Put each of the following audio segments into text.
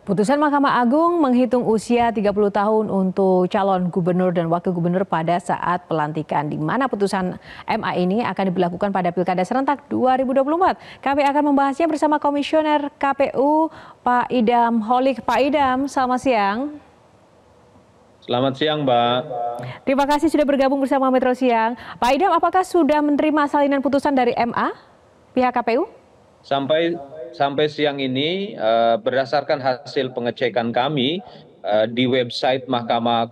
Putusan Mahkamah Agung menghitung usia 30 tahun untuk calon gubernur dan wakil gubernur pada saat pelantikan, di mana putusan MA ini akan diberlakukan pada Pilkada serentak 2024. Kami akan membahasnya bersama Komisioner KPU Pak Idam Holik. Pak Idam, selamat siang. Selamat siang, Mbak. Terima kasih sudah bergabung bersama Metro Siang. Pak Idam, apakah sudah menerima salinan putusan dari MA pihak KPU? Sampai siang ini berdasarkan hasil pengecekan kami di website Mahkamah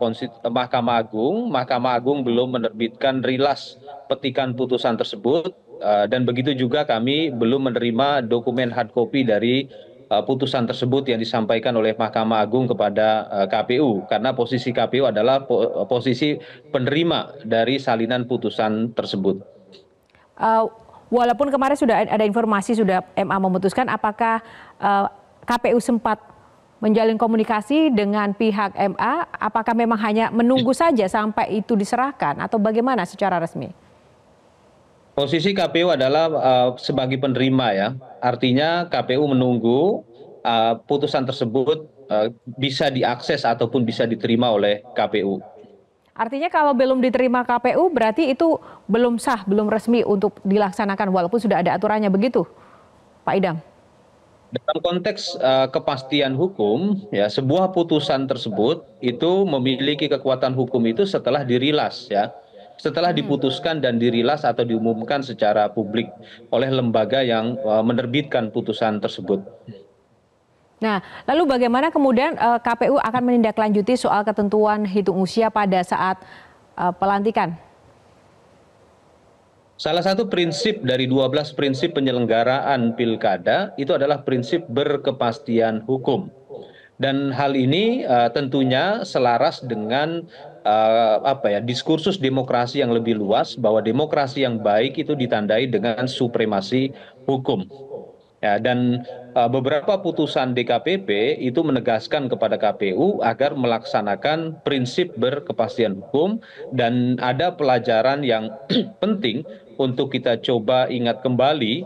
Agung belum menerbitkan rilas petikan putusan tersebut dan begitu juga kami belum menerima dokumen hard copy dari putusan tersebut yang disampaikan oleh Mahkamah Agung kepada KPU, karena posisi KPU adalah posisi penerima dari salinan putusan tersebut. Walaupun kemarin sudah ada informasi sudah MA memutuskan, apakah KPU sempat menjalin komunikasi dengan pihak MA? Apakah memang hanya menunggu saja sampai itu diserahkan atau bagaimana secara resmi? Posisi KPU adalah sebagai penerima, ya. Artinya KPU menunggu putusan tersebut bisa diakses ataupun bisa diterima oleh KPU. Artinya kalau belum diterima KPU berarti itu belum sah, belum resmi untuk dilaksanakan walaupun sudah ada aturannya, begitu Pak Idam? Dalam konteks kepastian hukum, ya, sebuah putusan tersebut itu memiliki kekuatan hukum itu setelah dirilas, ya. Setelah diputuskan dan dirilas atau diumumkan secara publik oleh lembaga yang menerbitkan putusan tersebut. Nah, lalu bagaimana kemudian KPU akan menindaklanjuti soal ketentuan hitung usia pada saat pelantikan? Salah satu prinsip dari 12 prinsip penyelenggaraan pilkada itu adalah prinsip berkepastian hukum. Dan hal ini tentunya selaras dengan diskursus demokrasi yang lebih luas, bahwa demokrasi yang baik itu ditandai dengan supremasi hukum. Ya, dan beberapa putusan DKPP itu menegaskan kepada KPU agar melaksanakan prinsip berkepastian hukum, dan ada pelajaran yang penting untuk kita coba ingat kembali.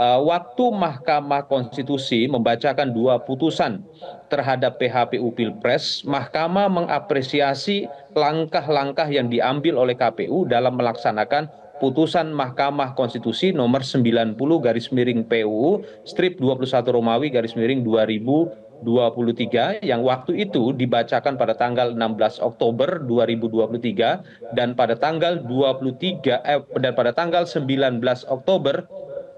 Waktu Mahkamah Konstitusi membacakan 2 putusan terhadap PHPU Pilpres, Mahkamah mengapresiasi langkah-langkah yang diambil oleh KPU dalam melaksanakan putusan Mahkamah Konstitusi nomor 90/PUU strip 21 Romawi /2023 yang waktu itu dibacakan pada tanggal 16 Oktober 2023 dan pada tanggal 19 Oktober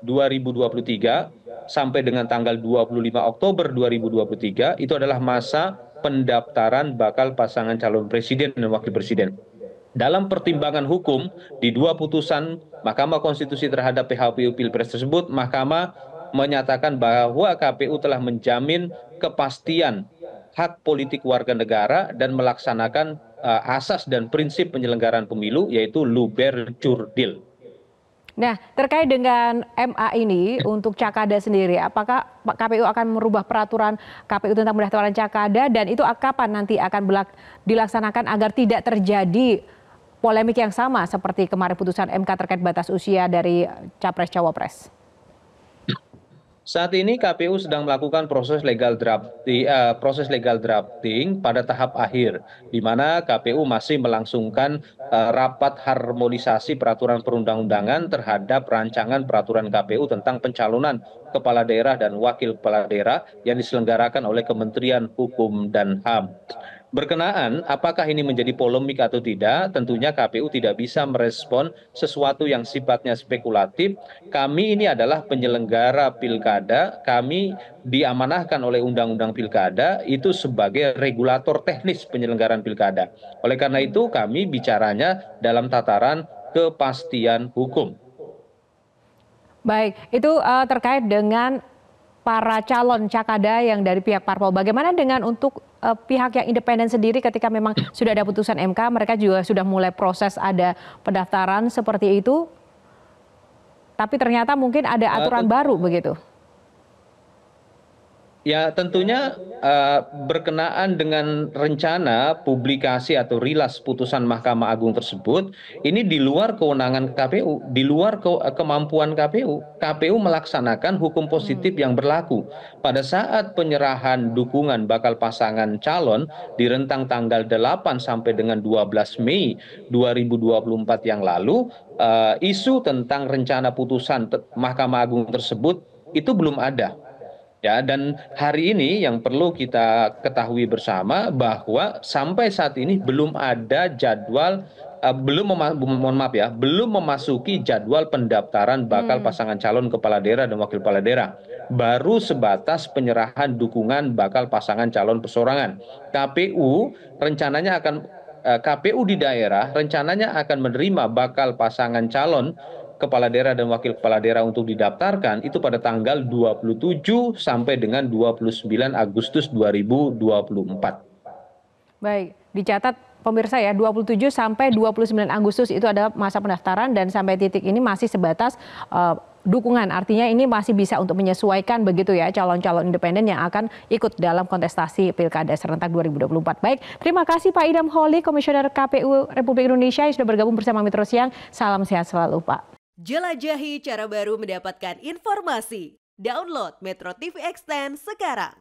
2023 sampai dengan tanggal 25 Oktober 2023 itu adalah masa pendaftaran bakal pasangan calon presiden dan wakil presiden. Dalam pertimbangan hukum di 2 putusan Mahkamah Konstitusi terhadap PHPU Pilpres tersebut, Mahkamah menyatakan bahwa KPU telah menjamin kepastian hak politik warga negara dan melaksanakan asas dan prinsip penyelenggaraan pemilu, yaitu luber curdil. Nah, terkait dengan MA ini untuk Cakada sendiri, apakah KPU akan merubah peraturan KPU tentang pendaftaran Cakada, dan itu kapan nanti akan dilaksanakan agar tidak terjadi polemik yang sama seperti kemarin putusan MK terkait batas usia dari Capres-Cawapres? Saat ini KPU sedang melakukan proses legal drafting pada tahap akhir, di mana KPU masih melangsungkan rapat harmonisasi peraturan perundang-undangan terhadap rancangan peraturan KPU tentang pencalonan kepala daerah dan wakil kepala daerah yang diselenggarakan oleh Kementerian Hukum dan HAM. Berkenaan apakah ini menjadi polemik atau tidak, tentunya KPU tidak bisa merespon sesuatu yang sifatnya spekulatif. Kami ini adalah penyelenggara pilkada, kami diamanahkan oleh Undang-Undang Pilkada itu sebagai regulator teknis penyelenggaraan pilkada. Oleh karena itu kami bicaranya dalam tataran kepastian hukum. Baik, itu terkait dengan para calon Cakada yang dari pihak parpol. Bagaimana dengan untuk pihak yang independen sendiri ketika memang sudah ada putusan MK, mereka juga sudah mulai proses ada pendaftaran seperti itu, tapi ternyata mungkin ada aturan baru begitu? Ya, tentunya berkenaan dengan rencana publikasi atau rilas putusan Mahkamah Agung tersebut, ini di luar kewenangan KPU, di luar kemampuan KPU. KPU melaksanakan hukum positif yang berlaku. Pada saat penyerahan dukungan bakal pasangan calon di rentang tanggal 8 sampai dengan 12 Mei 2024 yang lalu, isu tentang rencana putusan Mahkamah Agung tersebut itu belum ada. Ya, dan hari ini yang perlu kita ketahui bersama bahwa sampai saat ini belum ada jadwal, mohon maaf ya, belum memasuki jadwal pendaftaran bakal Hmm, pasangan calon kepala daerah dan wakil kepala daerah. Baru sebatas penyerahan dukungan bakal pasangan calon perseorangan. KPU rencananya akan KPU di daerah rencananya akan menerima bakal pasangan calon kepala daerah dan wakil kepala daerah untuk didaftarkan itu pada tanggal 27 sampai dengan 29 Agustus 2024. baik, dicatat pemirsa ya, 27 sampai 29 Agustus itu adalah masa pendaftaran dan sampai titik ini masih sebatas dukungan. Artinya ini masih bisa untuk menyesuaikan begitu ya calon-calon independen yang akan ikut dalam kontestasi Pilkada serentak 2024. Baik, terima kasih Pak Idam Holik, Komisioner KPU Republik Indonesia yang sudah bergabung bersama Metro Siang. Salam sehat selalu, Pak. Jelajahi cara baru mendapatkan informasi. Download Metro TV Extend sekarang.